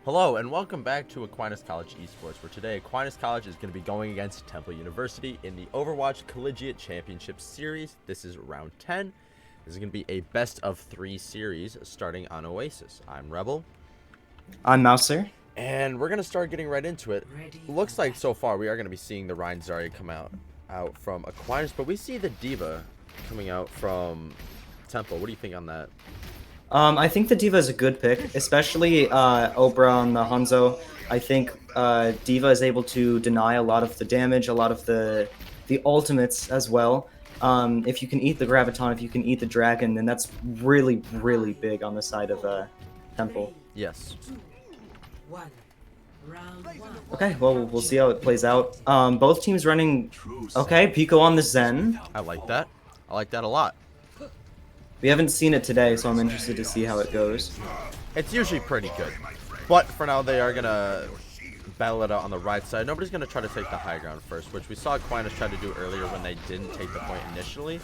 Hello and welcome back to Aquinas College Esports, where today Aquinas College is going to be going against Temple University in the Overwatch Collegiate Championship Series. This is round 10. This is going to be a best of 3 series starting on Oasis. I'm Rebel. I'm Mouser. And we're going to start getting right into it. Looks like so far we are going to be seeing the Rein Zarya come out from Aquinas, but we see the D.Va coming out from Temple. What do you think on that? I think the D.Va is a good pick, especially Obra on the Hanzo. I think D.Va is able to deny a lot of the damage, a lot of the ultimates as well. If you can eat the Graviton, if you can eat the Dragon, then that's really, really big on the side of Temple. Yes. Okay, well, we'll see how it plays out. Both teams running... Okay, Pico on the Zen. I like that. I like that a lot. We haven't seen it today, so I'm interested to see how it goes. It's usually pretty good. But for now, they are going to battle it out on the right side. Nobody's going to try to take the high ground first, which we saw Aquinas try to do earlier when they didn't take the point initially.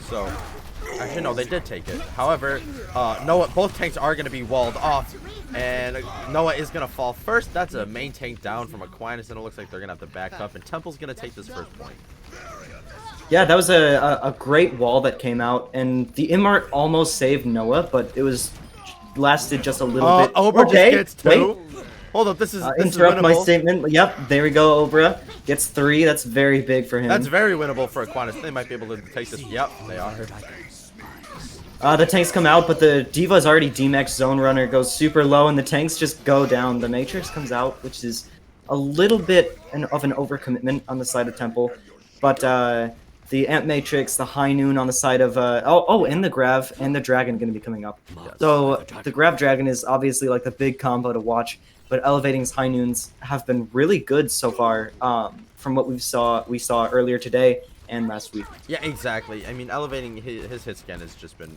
So, actually, no, they did take it. However, Noah, both tanks are going to be walled off, and Noah is going to fall first. That's a main tank down from Aquinas, and it looks like they're going to have to back up, and Temple's going to take this first point. Yeah, that was a great wall that came out, and the Immart almost saved Noah, but it was lasted just a little bit. Obra just gets 2. Hold up, this is interrupt my winnable. statement. Yep, there we go. Obra gets 3. That's very big for him. That's very winnable for Aquinas. They might be able to take this. Yep, they are. The tanks come out, but the D.Va's already D-Max Zone Runner goes super low, and the tanks just go down. The Matrix comes out, which is a little bit of an overcommitment on the side of Temple, but the Amp Matrix, the High Noon on the side of and the Grav and the Dragon going to be coming up. Yes. So the Grav Dragon is obviously like the big combo to watch, but Elevating's High Noons have been really good so far from what we saw earlier today and last week. Yeah, exactly. I mean, Elevating his hit scan has just been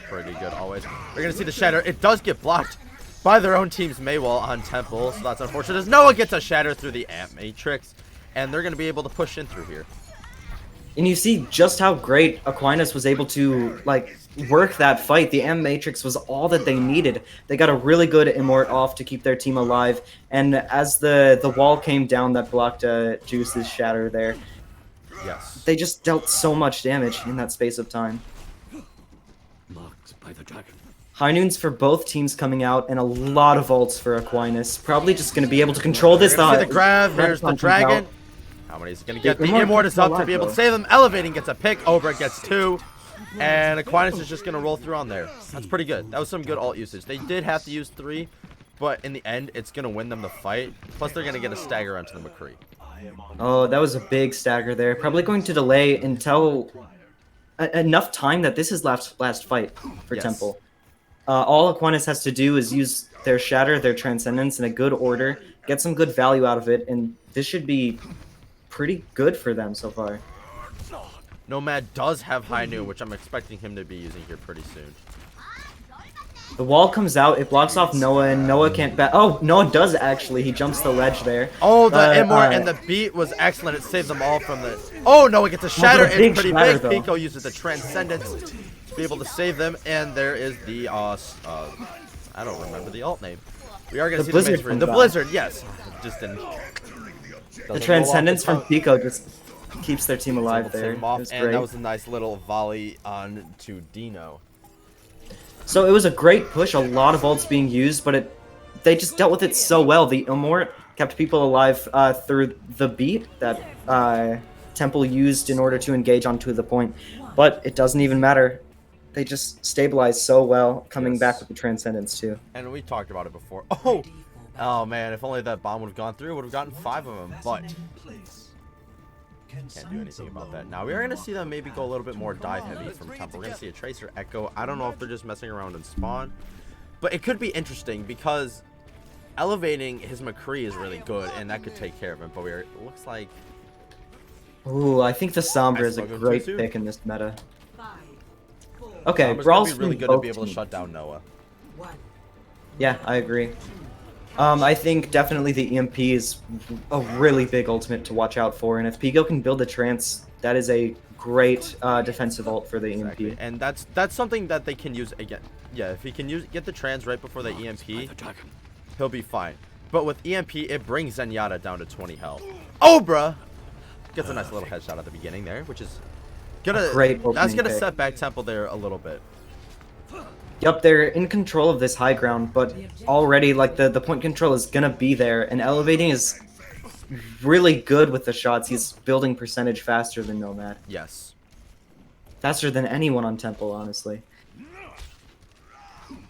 pretty good always. We're gonna see the Shatter. It does get blocked by their own team's Maywall on Temple, so that's unfortunate. As Noah gets a Shatter through the Amp Matrix, and they're gonna be able to push in through here. And you see just how great Aquinas was able to, like, work that fight. The M Matrix was all that they needed. They got a really good Immort off to keep their team alive. And as the wall came down that blocked Juice's Shatter there, yes, they just dealt so much damage in that space of time. Marked by the Dragon. High Noons for both teams coming out, and a lot of ults for Aquinas. Probably just going to be able to control this. See the Grav, there's the Dragon. How many is he going to get? The Immort is up to be able to save them. Elevating gets a pick. Obra gets 2. And Aquinas is just going to roll through on there. That's pretty good. That was some good ult usage. They did have to use 3, but in the end, it's going to win them the fight. Plus, they're going to get a stagger onto the McCree. Oh, that was a big stagger there. Probably going to delay until enough time that this is last fight for Temple. All Aquinas has to do is use their Shatter, their Transcendence in a good order, get some good value out of it, and this should be pretty good for them so far. Nomad does have High Noon, which I'm expecting him to be using here pretty soon. The wall comes out, it blocks off Noah, and Noah can't Oh, Noah does actually. He jumps the ledge there. Oh, the Immort and the beat was excellent. It saved them all from the... Oh, Noah gets a Shatter. It's pretty big. Though. Pico uses the Transcendence to be able to save them, and there is the... I don't remember the alt name. We are going to see the Blizzard, yes. Just didn't... The Transcendence from Pico just keeps their team alive there. And that was a nice little volley on to Dino. So it was a great push, a lot of ults being used, but they just dealt with it so well. The Immort kept people alive through the beat that Temple used in order to engage onto the point. But it doesn't even matter. They just stabilized so well, coming back with the Transcendence too. And we talked about it before. Oh man, if only that bomb would have gone through, would have gotten 5 of them, but can't do anything about that. Now, we are going to see them maybe go a little bit more dive heavy from Temple. We're going to see a Tracer Echo. I don't know if they're just messing around in spawn, but it could be interesting because Elevating his McCree is really good, and that could take care of him, but it looks like... Ooh, I think the Sombra is a great pick in this meta. Okay, Brawl's really good to be able to shut down Noah. Yeah, I agree. I think definitely the EMP is a really big ultimate to watch out for, and if Pico can build a trance, that is a great defensive ult for the EMP. And that's something that they can use again. Yeah, if he can get the trance right before the EMP, he'll be fine. But with EMP, it brings Zenyatta down to 20 health. Obra gets a nice little headshot at the beginning there, which is gonna that's gonna set back Temple there a little bit. Yep, they're in control of this high ground, but already like the point control is gonna be there, and Elevating is really good with the shots. He's building percentage faster than Nomad. Yes. Faster than anyone on Temple, honestly.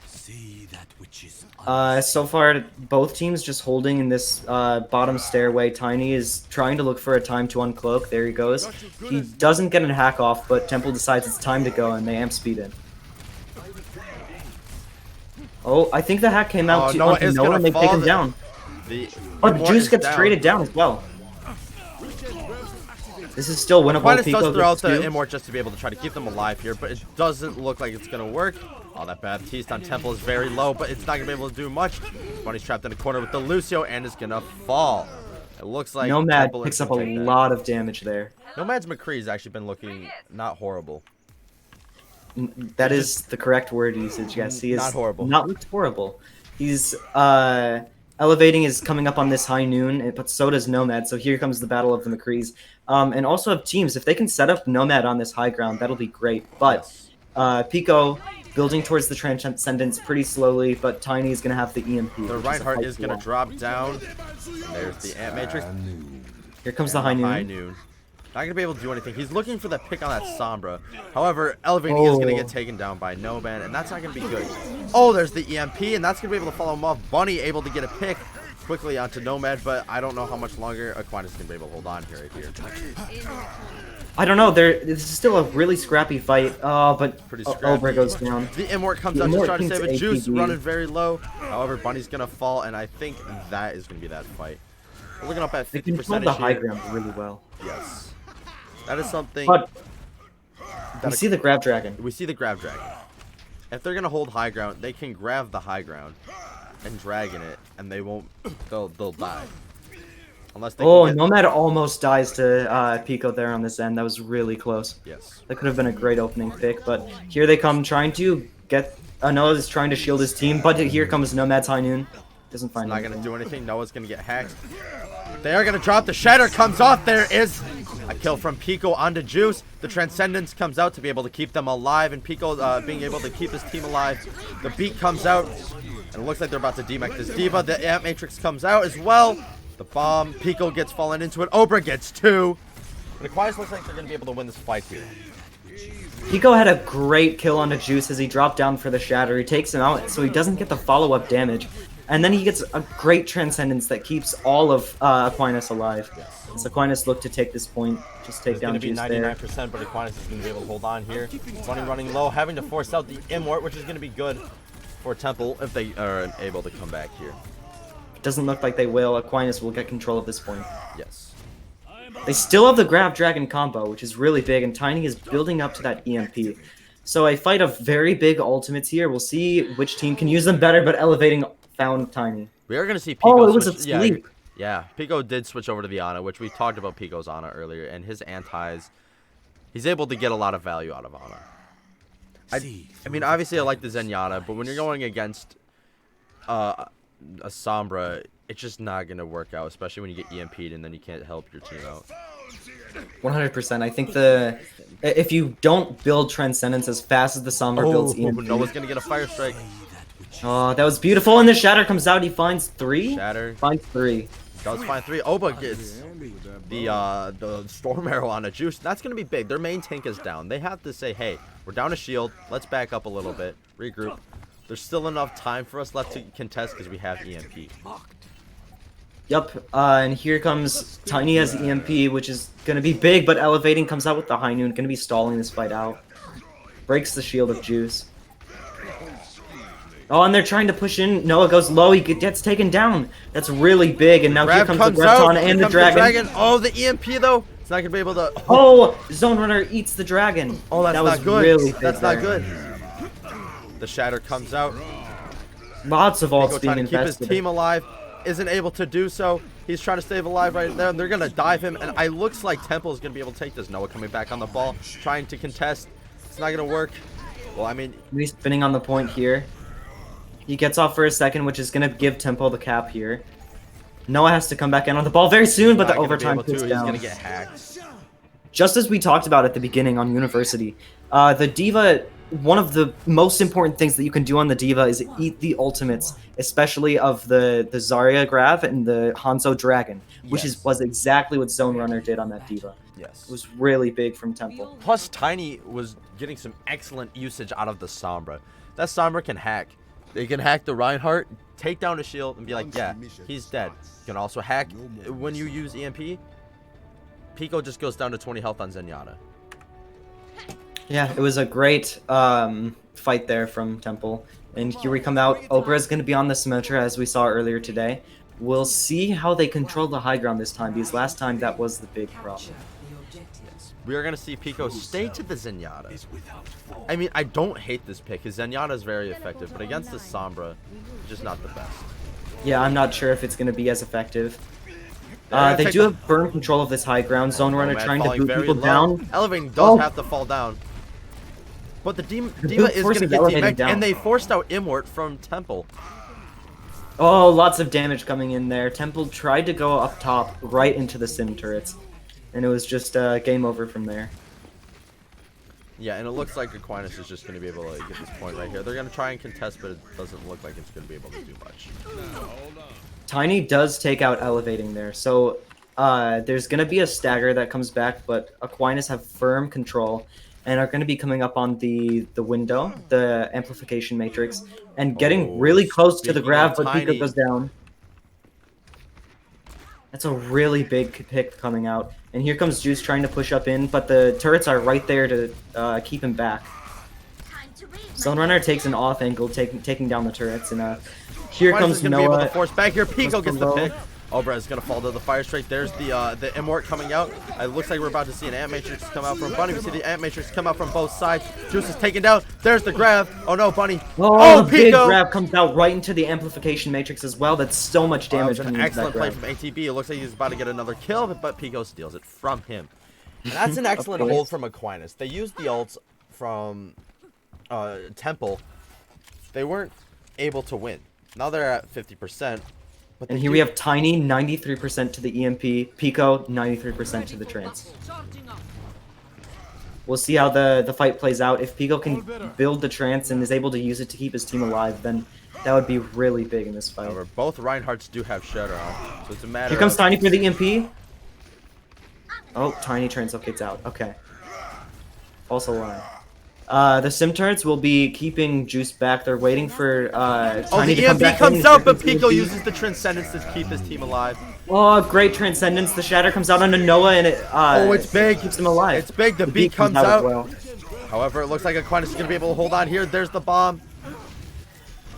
See that which is So far, both teams just holding in this bottom stairway. Tiny is trying to look for a time to uncloak. There he goes. He doesn't get a hack off, but Temple decides it's time to go, and they amp speed in. Oh, I think the hack came out to Noah is Noah, and they take him down. But Juice gets traded down as well. This is still winnable. Aquinas does throw out the Immort just to be able to try to keep them alive here, but it doesn't look like it's going to work. Oh, that Baptiste on Temple is very low, but it's not going to be able to do much. Bunny's trapped in a corner with the Lucio and is going to fall. It looks like Nomad Temple picks is up a lot of damage there. Nomad's McCree's actually been looking not horrible. That is the correct word usage, yes. He is not horrible. Not looked horrible. He's Elevating is coming up on this high noon, but so does Nomad, so here comes the battle of the McCrees. And also of teams, if they can set up Nomad on this high ground, that'll be great. But Pico building towards the Transcendence pretty slowly, but Tiny is going to have the EMP. The Reinhardt is going to drop down. There's the Ant Matrix. Here comes the high noon. Not going to be able to do anything. He's looking for the pick on that Sombra. However, Elevating is going to get taken down by Nomad, and that's not going to be good. Oh, there's the EMP, and that's going to be able to follow him off. Bunny able to get a pick quickly onto Nomad, but I don't know how much longer Aquinas is going to be able to hold on here. I don't know. This is still a really scrappy fight. But Obra goes down. The Immort comes out to try to save it. Juice running very low. However, Bunny's going to fall, and I think that is going to be that fight. We're looking up at 50%. They control the high ground really well. Yes. That is something. But we see the Grab Dragon. We see the Grab Dragon. If they're gonna hold high ground, they can grab the high ground and dragon it, and they won't. They'll die. Unless they. Oh, Nomad almost dies to Pico there on this end. That was really close. Yes. That could have been a great opening pick, but here they come trying to get. Noah's trying to shield his team, but here comes Nomad's high noon. Doesn't find. Not gonna do anything. Noah's gonna get hacked. They are gonna drop. The Shatter comes off. There is a kill from Pico onto Juice. The Transcendence comes out to be able to keep them alive, and Pico being able to keep his team alive. The beat comes out, and it looks like they're about to demech this Diva. The Ant Matrix comes out as well. The bomb. Pico gets fallen into it. Obra gets 2. And Aquinas looks like they're gonna be able to win this fight here. Pico had a great kill onto Juice as he dropped down for the Shatter. He takes him out, so he doesn't get the follow-up damage. And then he gets a great Transcendence that keeps all of Aquinas alive. So Aquinas looked to take this point, just take down Juice there. It's going to be 99%, but Aquinas is going to be able to hold on here. Bunny running low, having to force out the Immort, which is going to be good for Temple if they are able to come back here. It doesn't look like they will. Aquinas will get control of this point. Yes. They still have the Grab Dragon combo, which is really big, and Tiny is building up to that EMP. So a fight of very big ultimates here. We'll see which team can use them better, but Elevating found Tiny. We are going to see Pico it was a sleep. Yeah, Pico did switch over to the Ana, which we talked about Pico's Ana earlier, and his antis, he's able to get a lot of value out of Ana. I mean, obviously I like the Zenyatta, but when you're going against a Sombra, it's just not going to work out, especially when you get EMP'd and then you can't help your team out. 100%. I think if you don't build Transcendence as fast as the Sombra builds EMP. Noah's going to get a Fire Strike. Oh, that was beautiful, and the Shatter comes out. He finds 3. Shatter. Finds 3. Does find 3. Oba gets the Storm Arrow on a Juice. That's going to be big. Their main tank is down. They have to say, hey, we're down a shield. Let's back up a little bit. Regroup. There's still enough time for us left to contest because we have EMP. Yup, and here comes Tiny as EMP, which is going to be big, but Elevating comes out with the high noon. Going to be stalling this fight out. Breaks the shield of Juice. Oh, and they're trying to push in. Noah goes low. He gets taken down. That's really big. And now here comes the Graviton and the Dragon. Oh, the EMP, though. It's not going to be able to... Oh, Zone Runner eats the Dragon. Oh, that's not good. Really that's not good. The Shatter comes out. Lots of ults being invested. Keep his team alive. Isn't able to do so. He's trying to stay alive right there. They're going to dive him. And it looks like Temple is going to be able to take this. Noah coming back on the ball. Trying to contest. It's not going to work. Well, I mean... He's spinning on the point here. He gets off for a second, which is going to give Tempo the cap here. Noah has to come back in on the ball very soon, but the overtime He's down. gonna get hacked. Just as we talked about at the beginning on University, the D.Va, one of the most important things that you can do on the D.Va is eat the ultimates, especially of the Zarya grab and the Hanzo Dragon, which was exactly what Zone Runner did on that D.Va. Yes. It was really big from Temple. Plus, Tiny was getting some excellent usage out of the Sombra. That Sombra can hack. They can hack the Reinhardt, take down a shield, and be like, yeah, he's dead. You can also hack when you use EMP. Pico just goes down to 20 health on Zenyatta. Yeah, it was a great fight there from Temple. And here we come out. Obra is going to be on the Symmetra, as we saw earlier today. We'll see how they control the high ground this time, because last time that was the big problem. We are going to see Pico stay to the Zenyatta. I mean, I don't hate this pick, because Zenyatta is very effective, but against the Sombra, just not the best. Yeah, I'm not sure if it's going to be as effective. They do have firm control of this high ground. Zone Runner trying to boot people down. Elevating does have to fall down. But the D.Va is going to get teamed, and they forced out Immort from Temple. Oh, lots of damage coming in there. Temple tried to go up top, right into the Sim turrets. And it was just game over from there. Yeah, and it looks like Aquinas is just going to be able to get this point right here. They're going to try and contest, but it doesn't look like it's going to be able to do much. Tiny does take out Elevating there. So there's going to be a stagger that comes back, but Aquinas have firm control and are going to be coming up on the window, the amplification matrix, and getting really close to the grab, but Pico goes down. That's a really big pick coming out. And here comes Juice trying to push up in, but the turrets are right there to keep him back. Zone Runner takes an off angle, taking down the turrets, and here comes Noah. Be able to force back here. Pico gets the pick. Obra is going to fall to the fire strike. There's the Immort coming out. It looks like we're about to see an Ant Matrix come out from Bunny. We see the Ant Matrix come out from both sides. Juice is taken down. There's the grab. Oh no, Bunny. Oh, the big grab comes out right into the amplification matrix as well. That's so much damage. An excellent play from ATB. It looks like he's about to get another kill, but Pico steals it from him. And that's an excellent hold from Aquinas. They used the ults from Temple. They weren't able to win. Now they're at 50%. And here we have Tiny, 93% to the EMP, Pico, 93% to the trance. We'll see how the fight plays out. If Pico can build the trance and is able to use it to keep his team alive, then that would be really big in this fight. However, both Reinhardts do have Shatter on, so it's a matter Here comes Tiny for the EMP. Oh, Tiny translocates out. Okay. False alarm. The Sim turrets will be keeping Juice back. They're waiting for Tiny to come back. The EMP comes out, but Pico uses the Transcendence to keep his team alive. Oh, great Transcendence. The Shatter comes out onto Noah, and it's big. Keeps him alive. It's big. The beat comes out. Well. However, it looks like Aquinas is going to be able to hold on here. There's the bomb.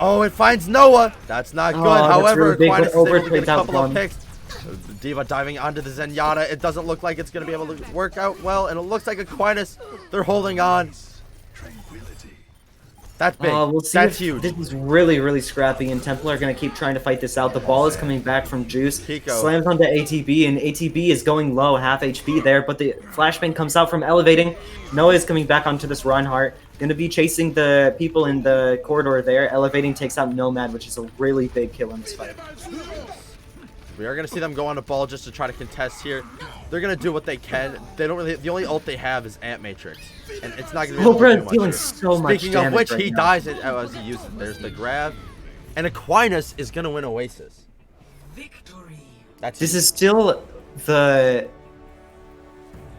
Oh, it finds Noah. That's not good. However, really Aquinas is able to get a couple of picks. D.Va diving onto the Zenyatta. It doesn't look like it's going to be able to work out well, and it looks like Aquinas, they're holding on. That's big. We'll see. That's huge. This is really, really scrappy, and Temple are going to keep trying to fight this out. The ball is coming back from Juice. Pico slams onto ATB, and ATB is going low, half HP there, but the flashbang comes out from Elevating. Noah is coming back onto this Reinhardt. Going to be chasing the people in the corridor there. Elevating takes out Nomad, which is a really big kill in this fight. We are going to see them go on the ball just to try to contest here. They're going to do what they can. They don't really. The only ult they have is Ant Matrix, and it's not going to be able to do much. Dealing so much Speaking of which, right he dies as he uses it. There's the grab, and Aquinas is going to win Oasis. Victory. This is still the.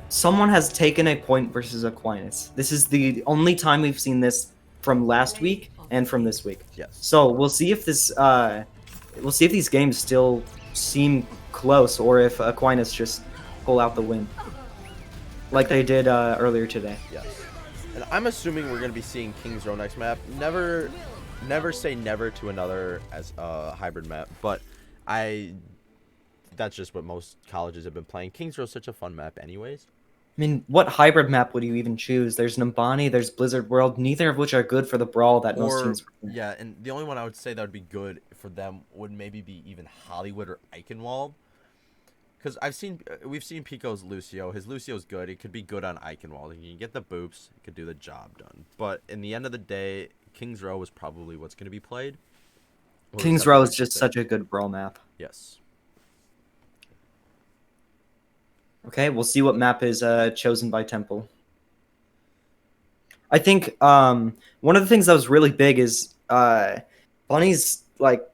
Someone has taken a point versus Aquinas. This is the only time we've seen this from last week and from this week. Yes. So we'll see if this. We'll see if these games still seem close, or if Aquinas just pull out the win, like they did earlier today. Yes. And I'm assuming we're going to be seeing King's Row next map. Never say never to another as a hybrid map, but that's just what most colleges have been playing. King's Row is such a fun map anyways. I mean, what hybrid map would you even choose? There's Numbani, there's Blizzard World, neither of which are good for the brawl that most teams play. Yeah, and the only one I would say that would be good for them would maybe be even Hollywood or Eichenwald. Because we've seen Pico's Lucio. His Lucio's good. It could be good on Eichenwald. You can get the boops. It could do the job done. But in the end of the day, King's Row is probably what's going to be played. King's Row is just such a good brawl map. Yes. Okay, we'll see what map is chosen by Temple. I think one of the things that was really big is Bunny's like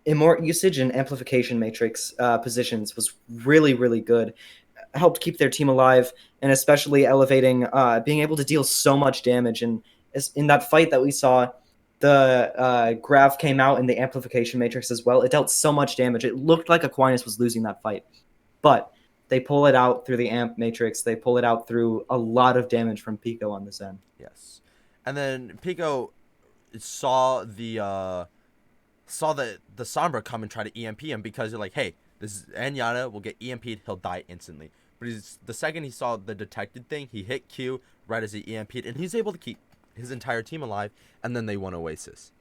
immort usage and amplification matrix positions was really good. Helped keep their team alive, and especially elevating, being able to deal so much damage. And in that fight that we saw, the Grav came out in the amplification matrix as well. It dealt so much damage. It looked like Aquinas was losing that fight, but they pull it out through the amp matrix. They pull it out through a lot of damage from Pico on this end. Yes, and then Pico saw the Sombra come and try to EMP him because they're like, hey, this Zenyatta will get EMP'd, he'll die instantly. But the second he saw the detected thing, he hit Q right as he EMP'd, and he's able to keep his entire team alive, and then they won Oasis.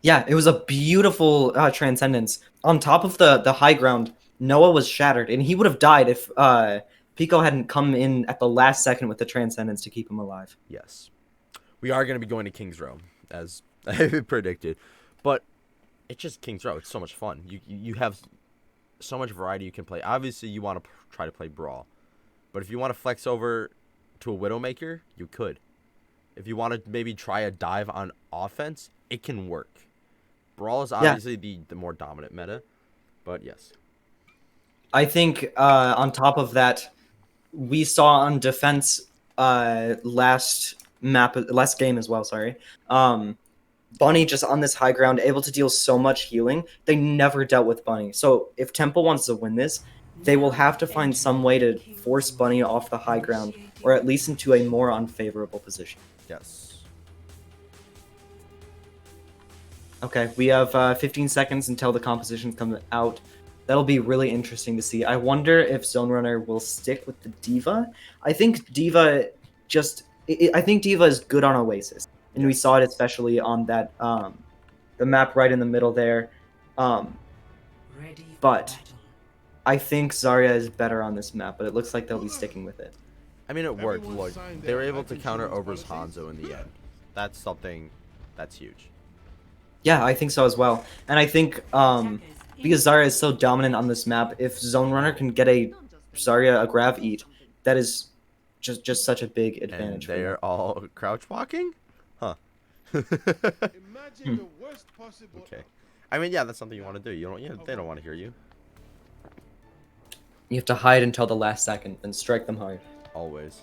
Yeah, it was a beautiful transcendence. On top of the high ground, Noah was shattered, and he would have died if Pico hadn't come in at the last second with the transcendence to keep him alive. Yes. We are going to be going to King's Row, as I predicted. But it's just King's Row. It's so much fun. You have so much variety you can play. Obviously, you want to try to play Brawl. But if you want to flex over to a Widowmaker, you could. If you want to maybe try a dive on offense, it can work. Brawl is obviously the more dominant meta. But yes. I think on top of that, we saw on defense last game as well, sorry. Bunny just on this high ground, able to deal so much healing. They never dealt with Bunny. So if Temple wants to win this, they will have to find some way to force Bunny off the high ground, or at least into a more unfavorable position. Yes. Okay, we have 15 seconds until the compositions come out. That'll be really interesting to see. I wonder if Zone Runner will stick with the D.Va. I think D.Va is good on Oasis. And we saw it especially on that the map right in the middle there. But I think Zarya is better on this map, but it looks like they'll be sticking with it. I mean, it worked. Look, they were able to counter Ober's Hanzo in the end. That's something that's huge. Yeah, I think so as well. And I think because Zarya is so dominant on this map, if Zone Runner can get a Grav eat, that is just such a big advantage. And they're all crouch walking? Huh. Okay. I mean, yeah, that's something you want to do. They don't want to hear you. You have to hide until the last second and strike them hard. Always.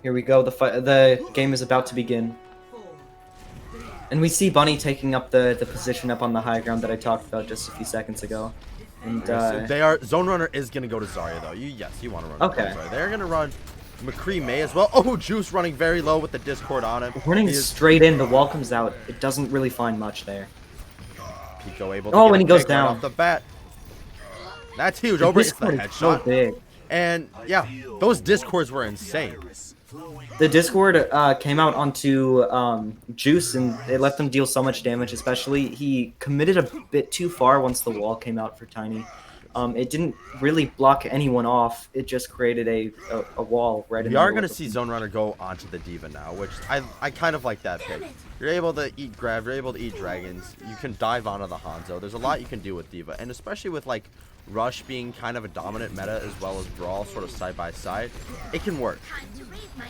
Here we go. The game is about to begin. And we see Bunny taking up the position up on the high ground that I talked about just a few seconds ago. And Zone Runner is gonna go to Zarya though. You want to run. Okay. Zarya. They're gonna run McCree May as well. Oh, Juice running very low with the Discord on him. Running straight in, the wall comes out. It doesn't really find much there. Pico able to when he goes down off the bat. That's huge. Ober gets the headshot. So big. And yeah, those Discords were insane. The Discord came out onto Juice, and it let them deal so much damage. Especially, he committed a bit too far once the wall came out for Tiny. It didn't really block anyone off. It just created a wall right in the middle. We are going to see Zone Runner go onto the D.Va now, which I kind of like that pick. You're able to eat Grav, you're able to eat Dragons. You can dive onto the Hanzo. There's a lot you can do with D.Va, and especially with like Rush being kind of a dominant meta as well as Brawl sort of side by side, it can work.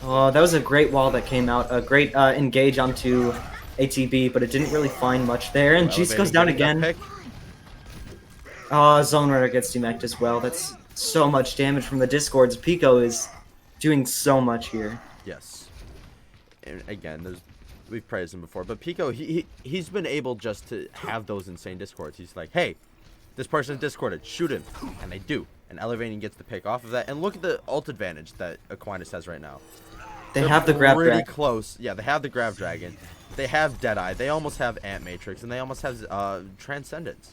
Oh, that was a great wall that came out. A great engage onto ATB, but it didn't really find much there. And Juice goes down again. Oh, Zone Runner gets demeched as well. That's so much damage from the Discords. Pico is doing so much here. Yes. And again, we've praised him before, but Pico, he's been able just to have those insane Discords. He's like, hey, this person's Discorded, shoot him. And they do. And Elevating gets the pick off of that. And look at the ult advantage that Aquinas has right now. They're have the Grav Dragon. Pretty close. Yeah, they have the Grav Dragon. They have Deadeye. They almost have Ant Matrix. And they almost have Transcendence.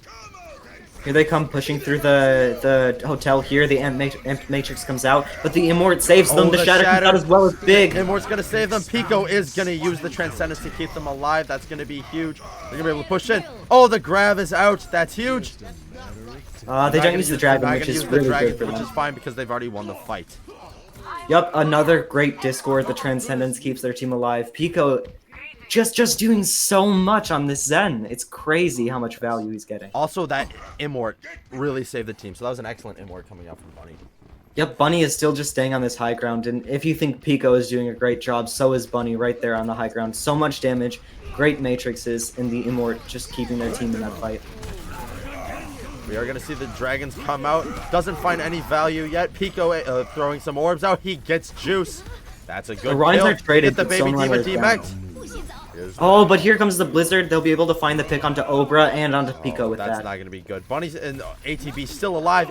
Here they come pushing through the hotel here. The Ant Matrix comes out. But the Immort saves them. The Shatter comes out as well as big. Immort's going to save them. Pico is going to use the Transcendence to keep them alive. That's going to be huge. They're going to be able to push in. Oh, the Grav is out. That's huge. They don't use the Dragon, which is really good for them. Which is fine because they've already won the fight. Yup, another great Discord. The Transcendence keeps their team alive. Pico just doing so much on this Zen. It's crazy how much value he's getting. Also, that Immort really saved the team. So that was an excellent Immort coming out from Bunny. Yep, Bunny is still just staying on this high ground, and if you think Pico is doing a great job, so is Bunny right there on the high ground. So much damage, great matrixes, and the Immort just keeping their team in that fight. We are going to see the dragons come out. Doesn't find any value yet. Pico throwing some orbs out. He gets juice. That's a good The Rhines kill. are traded, Get the but baby Zone Diva Runner is D-Max. Oh, but here comes the Blizzard. They'll be able to find the pick onto Obra and onto Pico with That's that. not going to be good. Bunny's and ATB still alive.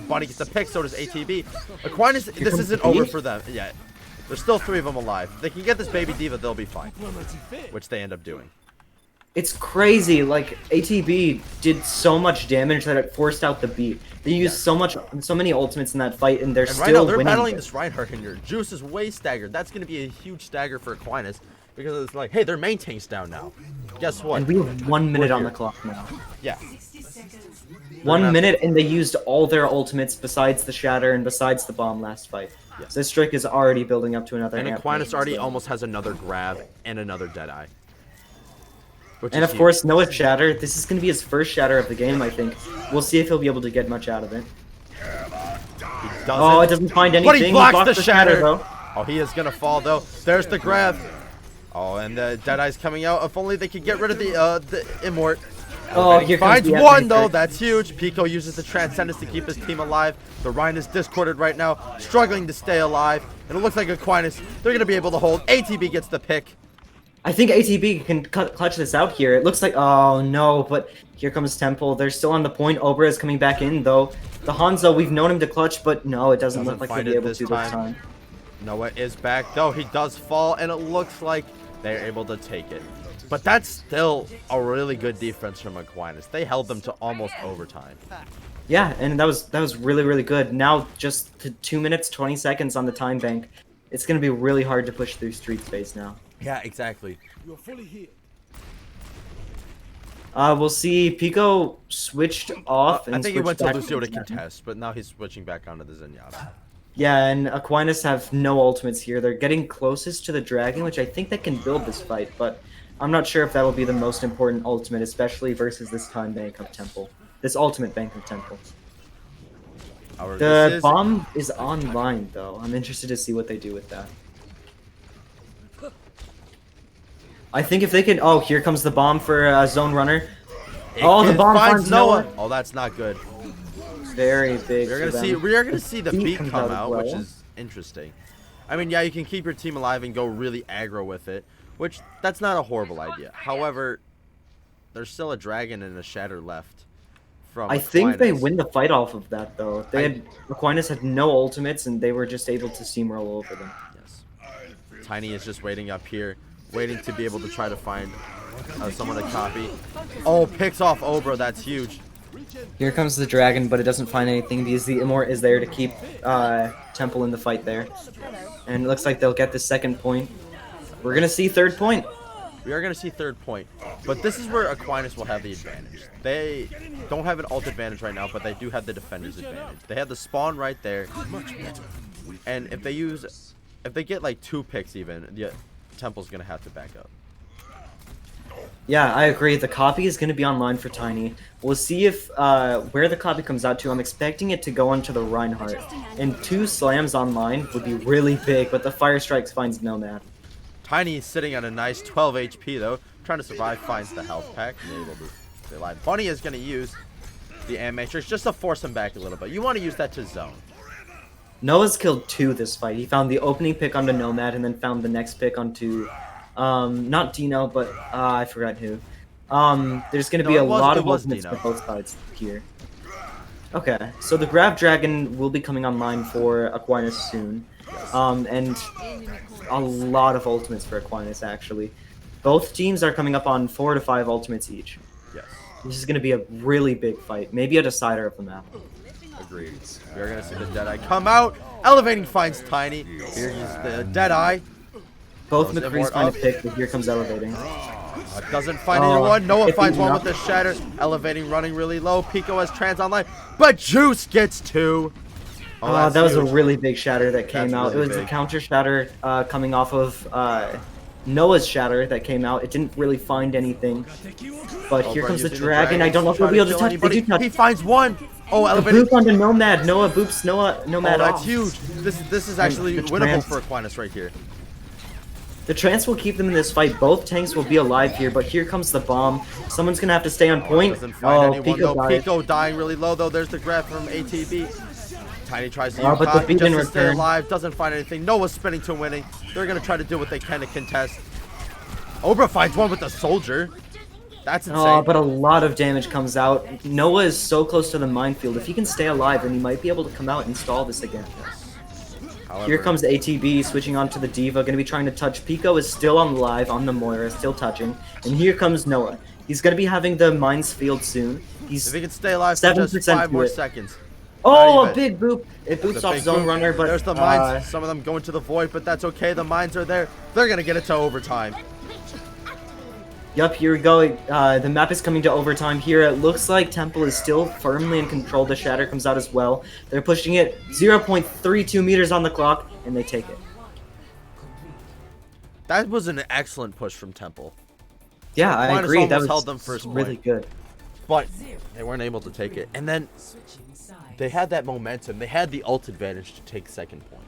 Bunny gets the pick, so does ATB. Aquinas, this isn't over for them yet. There's still 3 of them alive. They can get this baby Diva, they'll be fine. Which they end up doing. It's crazy. Like, ATB did so much damage that it forced out the beat. They used so many ultimates in that fight, and they're And still right now, they're winning. battling this Reinhardt, and your juice is way staggered. That's going to be a huge stagger for Aquinas. Because it's like, hey, their main tank's down now. Guess what? And we have 1 minute on the here. clock now. Yeah. 1 minute, and they used all their ultimates besides the Shatter and besides the Bomb last fight. Yes. This streak is already building up to another And amp. Aquinas already almost has another grab and another Deadeye. And of course, Noah Shatter. This is going to be his first Shatter of the game, I think. We'll see if he'll be able to get much out of it. Oh, it doesn't find anything. But he blocks blocked the shatter. though. Oh, he is going to fall, though. There's the grab. Oh, and the Deadeye's coming out. If only they could get rid of the Immort. Oh, here comes Finds the one, F though. matrix. That's huge. Pico uses the Transcendence to keep his team alive. The Rhine is discorded right now, struggling to stay alive. And it looks like Aquinas, they're going to be able to hold. ATB gets the pick. I think ATB can clutch this out here. It looks like, oh no, but here comes Temple. They're still on the point. Obra is coming back in, though. The Hanzo, we've known him to clutch, but no, it doesn't look like he'll find be it able this to this time. Noah is back, though. He does fall, and it looks like they're able to take it. But that's still a really good defense from Aquinas. They held them to almost overtime. Yeah, and that was really, really good. Now just 2 minutes, 20 seconds on the time bank. It's going to be really hard to push through street space now. Yeah, exactly. You're fully healed. We'll see. Pico switched off. And I think he went to switched Lucio to back contest, but now he's switching back onto the Zenyatta. Yeah, and Aquinas have no ultimates here. They're getting closest to the Dragon, which I think they can build this fight, but I'm not sure if that will be the most important ultimate, especially versus this time bank of Temple. This ultimate bank of Temple. The bomb is online, though. I'm interested to see what they do with that. I think if they can... Oh, here comes the bomb for Zone Runner. Oh, the bomb finds Noah. Oh, that's not good. Very big. We are gonna see the beat come out, well. which is interesting. I mean, yeah, you can keep your team alive and go really aggro with it, which that's not a horrible idea. However, there's still a dragon and a shatter left. From I think they Aquinas. win the fight off of that, though. Aquinas had no ultimates, and they were just able to steamroll over them. Yes. Tiny is just waiting up here, waiting to be able to try to find someone to copy. Oh, picks off Obra. That's huge. Here comes the dragon, but it doesn't find anything because the Immort is there to keep Temple in the fight there. And it looks like they'll get the second point. We're going to see third point. We are going to see third point. But this is where Aquinas will have the advantage. They don't have an ult advantage right now, but they do have the defender's advantage. They have the spawn right there. And if they get like 2 picks even, the Temple's going to have to back up. Yeah, I agree. The copy is going to be online for Tiny. We'll see if where the copy comes out to. I'm expecting it to go onto the Reinhardt. And 2 slams online would be really big, but the Fire Strikes finds Nomad. Tiny is sitting on a nice 12 HP though, trying to survive, finds the health pack, and able to stay alive. Bunny is going to use the Amp Matrix just to force him back a little bit. You want to use that to zone. Noah's killed 2 this fight. He found the opening pick onto Nomad and then found the next pick onto... not Dino, but I forgot who. There's gonna be a lot of ultimates for both sides here. Okay, so the Grab Dragon will be coming online for Aquinas soon. And a lot of ultimates for Aquinas, actually. Both teams are coming up on 4 to 5 ultimates each. Yes. This is gonna be a really big fight. Maybe a decider of the map. Agreed. We are going to see the Deadeye come out. Elevating finds Tiny. Here is the Deadeye. Both McCree's find a pick, but here comes Elevating. Doesn't find either one. Noah finds one with the Shatter. Elevating, running really low. Pico has Trans online, but Juice gets 2. That was a really big Shatter that came That's out. really It was a big. counter Shatter coming off of Noah's shatter that came out. It didn't really find anything. But here Obra comes the using dragon. I don't know if he'll be able to kill touch. They anybody. do touch. He finds one. Oh, The elevated. boop onto Nomad. Noah boops Nomad Oh, that's off. huge. This is actually the winnable trance. for Aquinas right here. The trance will keep them in this fight. Both tanks will be alive here, but here comes the bomb. Someone's gonna have to stay on point. Doesn't find anyone Pico though. died. Pico dying really low though. There's the grab from ATB. Tiny tries to Oh, use but the Cotton beat just in to stay return. alive. Doesn't find anything. Noah's spinning to winning. They're gonna try to do what they can to contest. Obra finds one with the soldier. That's insane. Oh, but a lot of damage comes out. Noah is so close to the minefield. If he can stay alive, then he might be able to come out and stall this again. However, Here comes the ATB switching on to the Diva, going to be trying to touch. Pico is still on live on the Moira, still touching. And here comes Noah. He's going to be having the mines field soon. He's if he can stay alive for 7% just 5 to more it. seconds. Oh, Not a even. big boop. It boops The off big Zone boom. Runner, but there's the mines. Some of them go into the void, but that's okay. The mines are there. They're gonna get it to overtime. Yup, here we go. The map is coming to overtime here. It looks like Temple is still firmly in control. The Shatter comes out as well. They're pushing it 0.32 meters on the clock, and they take it. That was an excellent push from Temple, Yeah, I Aquinas agree. That almost was held them first really point. good. but they weren't able to take it. And then they had that momentum. They had the ult advantage to take second point.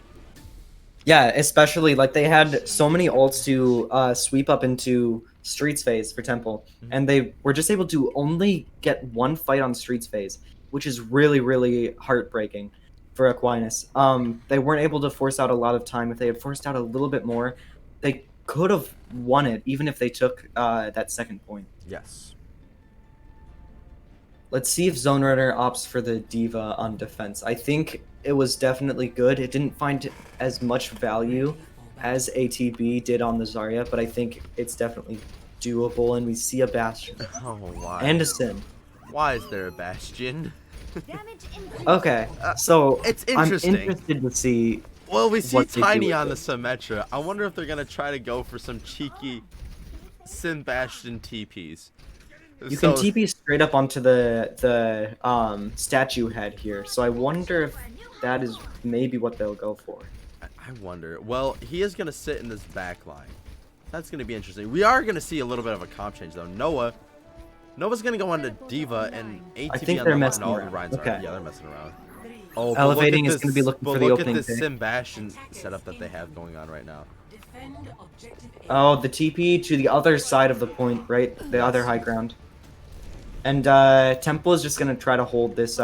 Yeah, especially like they had so many ults to sweep up into Streets phase for Temple, and they were just able to only get one fight on Streets phase, which is really, really heartbreaking for Aquinas. They weren't able to force out a lot of time. If they had forced out a little bit more, they could have won it, even if they took that second point. Yes. Let's see if Zone Runner opts for the Diva on defense. I think it was definitely good. It didn't find as much value as ATB did on the Zarya, but I think it's definitely doable, and we see a Bastion. Oh, why? And a Sin. Why is there a Bastion? Okay, so It's interesting. I'm interested to see. Well, we see what they do Tiny with on the it. Symmetra. I wonder if they're gonna try to go for some cheeky Sim Bastion TPs. You can TP straight up onto the statue head here, so I wonder if that is maybe what they'll go for. I wonder. Well, he is gonna sit in this back line. That's gonna be interesting. We are gonna see a little bit of a comp change though. Noah's gonna go on to Diva and ATB I think on they're the messing no, around. Ryan's Okay. Yeah, they're messing around. Oh, but Elevating look is at gonna be looking but for the look opening at this pick. Sim Bastion setup that they have going on right now. Oh, the TP to the other side of the point, right? The other high ground. And Temple is just gonna try to hold this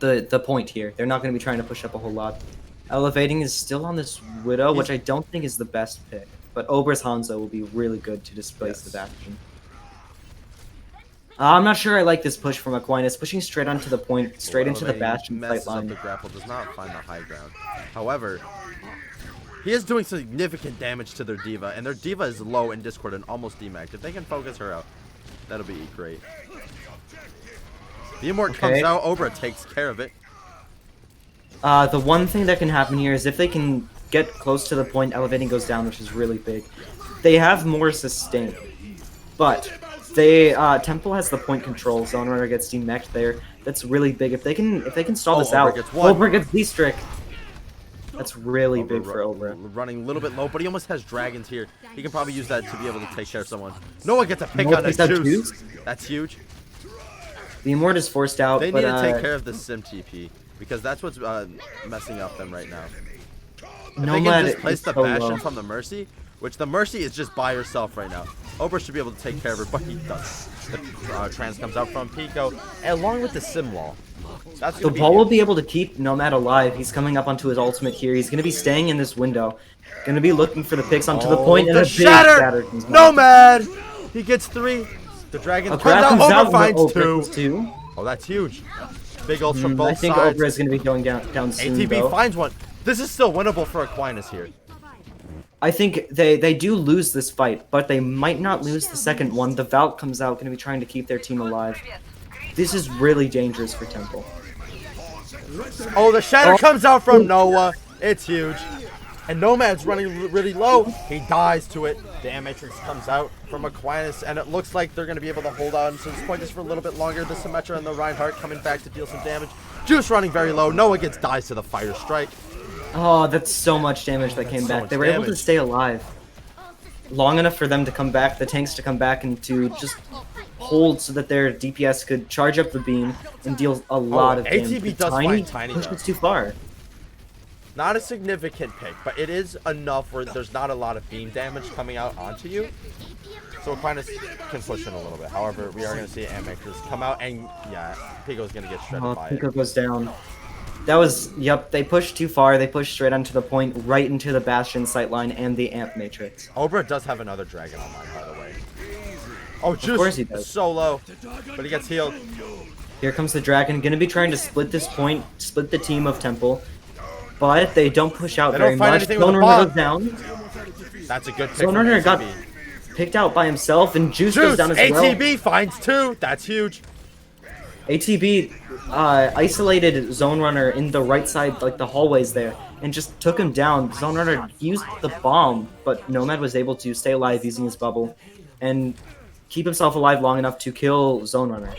the point here. They're not gonna be trying to push up a whole lot. Elevating is still on this Widow, which I don't think is the best pick. But Ober's Hanzo will be really good to displace the Bastion. I'm not sure I like this push from Aquinas, pushing straight onto the point, straight into the Elevating Bastion fight messes up line. the grapple, does not find the high ground. However, he is doing significant damage to their Diva, and their Diva is low in Discord and almost demacked. If they can focus her out, that'll be great. The Immort comes out, Obra takes care of it. The one thing that can happen here is if they can get close to the point, Elevating goes down, which is really big. They have more sustain, but they Temple has the point control. Zone Runner gets demacked there. That's really big. If they can stall this Obra out, gets one. Obra gets D-Strick. That's really big for Obra. Running a little bit low, but he almost has dragons here. He can probably use that to be able to take care of someone. Noah gets a pick Noah on a picks out juice. Juice? That's huge. The Immort is forced out, They but need to take care of this Sim TP because that's what's messing up them right now. If they Nomad can displace is the so Bastion low. from the Mercy, which the Mercy is just by herself right now. Obra should be able to take care of her, but he doesn't. The trans comes out from Pico, and along with the Sim wall. That's The gonna be ball will be able to keep Nomad alive. He's coming up onto his ultimate here. He's going to be staying in this window. Going to be looking for the picks onto the point, and the a big shatter! shatter comes out. Nomad! He gets 3. The dragon A comes grab out, comes Obra out, finds Obra 2. gets 2. Oh, that's huge. Big ults from I both think sides. Obra is going to be going down soon, ATB though. finds one. This is still winnable for Aquinas here. I think they do lose this fight, but they might not lose the second one. The Valk comes out, going to be trying to keep their team alive. This is really dangerous for Temple. Oh, the shatter comes out from Noah. It's huge. And Nomad's running really low. He dies to it. The Amatrix comes out from Aquinas, and it looks like they're going to be able to hold on to this point just for a little bit longer. The Symmetra and the Reinhardt coming back to deal some damage. Juice running very low. Noah gets dies to the Fire Strike. Oh, that's so much damage that came so back. much They were able to damage. stay alive. long enough for them to come back, the tanks to come back and to just hold so that their DPS could charge up the beam and deal a lot of damage. ATB But does find Tiny, pushed though. it too far. Not a significant pick, but it is enough where there's not a lot of beam damage coming out onto you. So Aquinas can push in a little bit. However, we are going to see Ant Makers come out, and yeah, Pico's going to get shredded by Pico it. goes down. That was, yep, they pushed too far. They pushed straight onto the point, right into the Bastion sightline and the Amp Matrix. Obra does have another dragon online, by the way. Oh, Juice course he does. so low, but he gets healed. Here comes the Dragon, gonna be trying to split this point, split the team of Temple. But they don't push out They very don't find much. anything with Zone the Runner bomb. goes down. That's a good pick Zone from Runner got ATB. picked out by himself, and Juice goes Juice, down as ATB finds 2. That's huge. well. ATB isolated Zone Runner in the right side, like the hallways there, and just took him down. Zone Runner used the bomb, but Nomad was able to stay alive using his bubble and keep himself alive long enough to kill Zone Runner,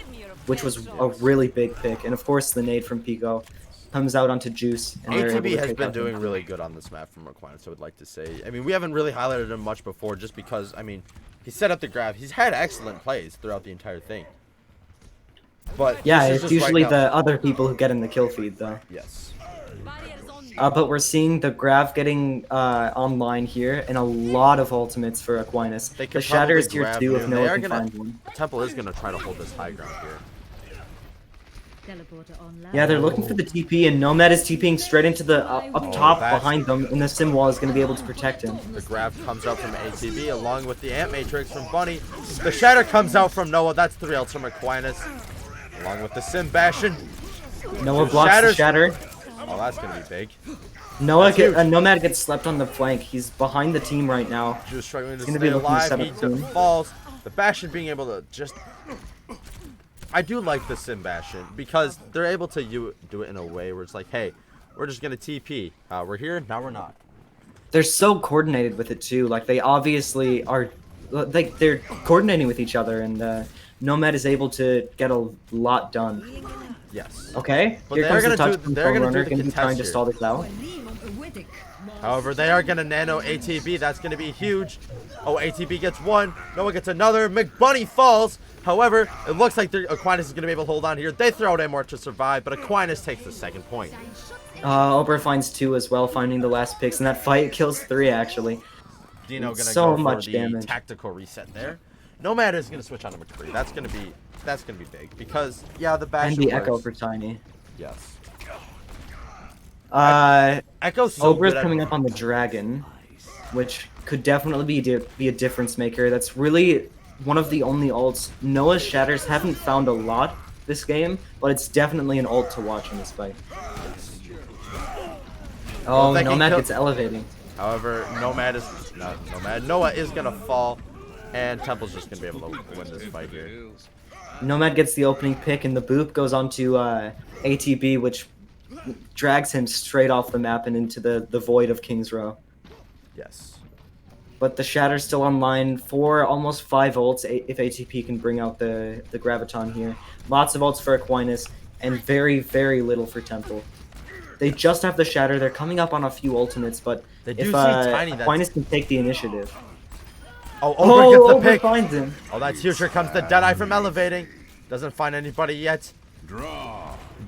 which was a really big pick. And of course, the nade from Pico comes out onto Juice. And they're able ATB to has take been out doing him. really good on this map from Aquinas, I would like to say. I mean, we haven't really highlighted him much before just because, I mean, he set up the grab. He's had excellent plays throughout the entire thing. But Yeah, this is it's just usually right now. the other people who get in the kill feed, though. Yes. But we're seeing the Grav getting online here, and a lot of ultimates for Aquinas. They The could Shatter is probably tier grab 2 you. if They Noah are can gonna- find one. Temple is going to try to hold this high ground here. Yeah, they're looking for the TP, and Nomad is TPing straight into the up top that's- behind them, and the Sim Wall is going to be able to protect him. The grab comes out from ATB along with the Ant Matrix from Bunny. The Shatter comes out from Noah. That's 3 ults from Aquinas. Along with the Sim Bastion. Noah blocks the Shatter. Oh, that's going to be big. Nomad huge. gets slept on the flank. He's behind the team right now. Just struggling to gonna stay be looking to alive. set He up soon. falls. The Bastion being able to just... I do like the Sim Bastion because they're able to do it in a way where it's like, hey, we're just going to TP. We're here, now we're not. They're so coordinated with it too. Like they obviously are, like they're coordinating with each other, and Nomad is able to get a lot done. Yes. Okay, But here they're comes the gonna touch from they're gonna do Runner, the going to be contest trying to here. stall this out. However, they are going to nano ATB. That's going to be huge. Oh, ATB gets 1. Noah gets another. McBunny falls. However, it looks like Aquinas is going to be able to hold on here. They throw out Amor to survive, but Aquinas takes the second point. Ober finds 2 as well, finding the last picks, and that fight kills 3 actually. Dino going to So go for much the damage. tactical reset there. Nomad is going to switch on to McCree. That's going to be big because yeah, the Bastion And the Echo works. for Tiny. Yes. Uh, Echo's so Ober's good at- coming up on the Dragon, which could definitely be a difference maker. That's really one of the only ults. Noah's Shatters haven't found a lot this game, but it's definitely an ult to watch in this fight. Oh, they can Nomad kill- gets elevating. However, Nomad is not Nomad. Noah is going to fall, and Temple's just going to be able to win this fight here. Nomad gets the opening pick, and the boop goes on to ATB, which drags him straight off the map and into the void of King's Row. Yes. But the Shatter's still online for almost 5 ults if ATP can bring out the Graviton here. Lots of ults for Aquinas, and very, very little for Temple. They just have the Shatter. They're coming up on a few ultimates, but They do if see Tiny, Aquinas can take the initiative. Oh, Ober gets the Ober pick. finds him. Oh, that's huge. Here comes the Deadeye from elevating. Doesn't find anybody yet.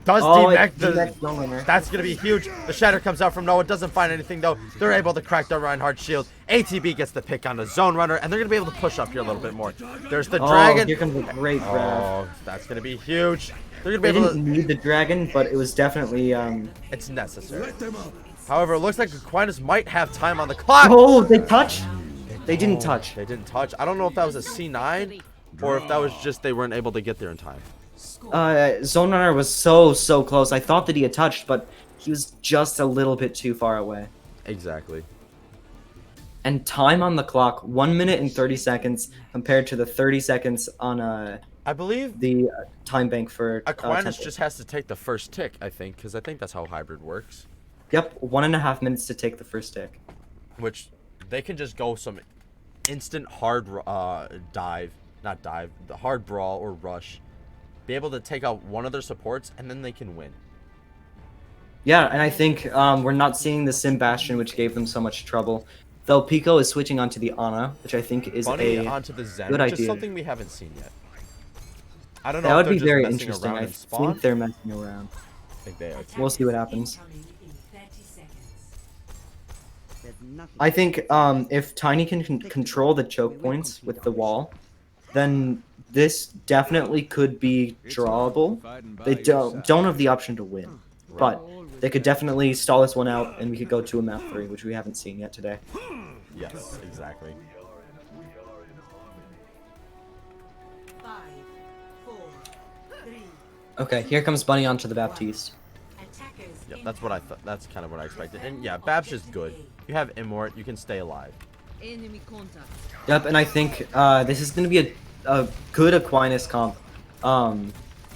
Does Oh, D-Mac it's the... D-Mac Zone Runner. That's going to be huge. The Shatter comes out from Noah. Doesn't find anything, though. They're able to crack the Reinhardt shield. ATB gets the pick on the Zone Runner, and they're going to be able to push up here a little bit more. There's the Oh, Dragon. here comes a great grab. Oh, that's going to be huge. They're going They to be able didn't to... need the Dragon, but it was definitely... It's necessary. However, it looks like Aquinas might have time on the clock. Oh, they touched? They didn't touch. They didn't touch. I don't know if that was a C9 or if that was just they weren't able to get there in time. Zone Runner was so close. I thought that he had touched, but he was just a little bit too far away. Exactly. And time on the clock, 1 minute and 30 seconds compared to the 30 seconds on I believe the time bank for Aquinas Temple. just has to take the first tick, I think, because I think that's how hybrid works. Yep, 1.5 minutes to take the first tick. Which they can just go some instant hard dive, not dive, the hard brawl or rush, be able to take out one of their supports, and then they can win. Yeah, and I think we're not seeing the Sim Bastion, which gave them so much trouble. Though Pico is switching onto the Ana, which I think is Bunny a onto the Zen, good which is idea. something we haven't seen yet. I don't know That if would they're be just very messing interesting. around I in spawn. think they're messing around. I think they are. We'll see what happens. There's nothing. I think if Tiny can control the choke points with the wall, then this definitely could be drawable. They don't have the option to win, but they could definitely stall this one out, and we could go to a map 3, which we haven't seen yet today. Yes, exactly. 5, 4, 3. Okay, here comes Bunny onto the Baptiste. Yep, that's what I thought. That's kind of what I expected. And yeah, Bab's just good. You have Immort, you can stay alive. Enemy contact. Yep, and I think this is going to be a good Aquinas comp.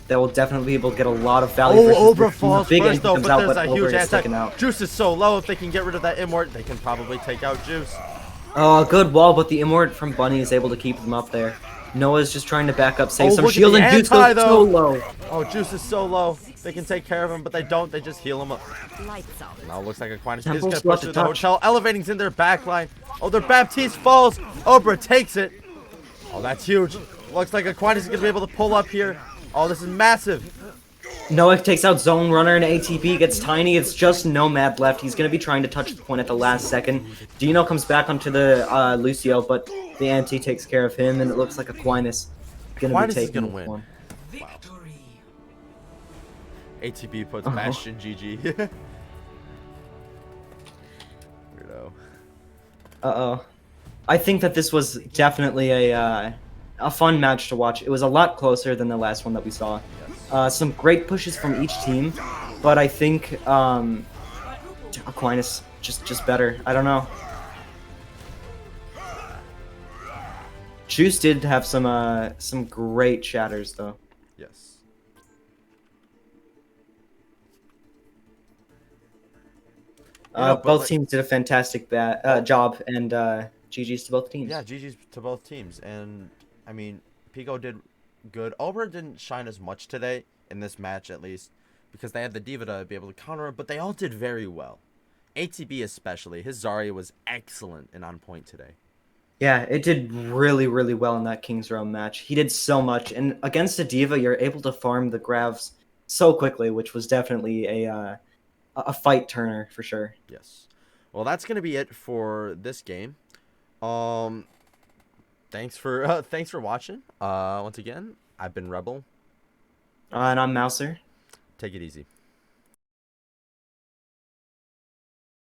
That will definitely be able to get a lot of value. versus Oh, Obra the falls big first entry though, comes but out, there's a Obra huge is taken attack. out. Juice is so low, if they can get rid of that Immort, they can probably take out Juice. Oh, good wall, but the Immort from Bunny is able to keep them up there. Noah's just trying to back up, save Oh, some look at shield, the and Juice anti, goes though. so low. Oh, Juice is so low. They can take care of him, but they don't. They just heal him up. Lights out. Now it looks like Aquinas is Temple's going to about push to through the touch. hotel. Elevating's in their backline. Oh, their Baptiste falls. Obra takes it. Oh, that's huge. Looks like Aquinas is going to be able to pull up here. Oh, this is massive. Noah takes out Zone Runner, and ATP gets Tiny. It's just Nomad left. He's going to be trying to touch the point at the last second. Dino comes back onto the Lucio, but the anti takes care of him, and it looks like Aquinas going to be Aquinas is taking gonna this win. one. ATP puts Uh-huh. Bastion GG. Weirdo. Uh-oh. I think that this was definitely a fun match to watch. It was a lot closer than the last one that we saw. Some great pushes from each team, but I think Aquinas just better. I don't know. Juice did have some great shatters though. Yes. Yeah, but Both like- teams did a fantastic job, and GG's to both teams. Yeah, GG's to both teams. And, I mean, Pico did good. Ober didn't shine as much today, in this match at least, because they had the Diva to be able to counter it, but they all did very well. ATB especially. His Zarya was excellent and on point today. Yeah, it did really, really well in that King's Realm match. He did so much, and against a Diva, you're able to farm the Gravs so quickly, which was definitely a fight turner for sure. Yes. Well, that's gonna be it for this game. Thanks for watching. Once again, I've been Rebel. And I'm Mouser. Take it easy.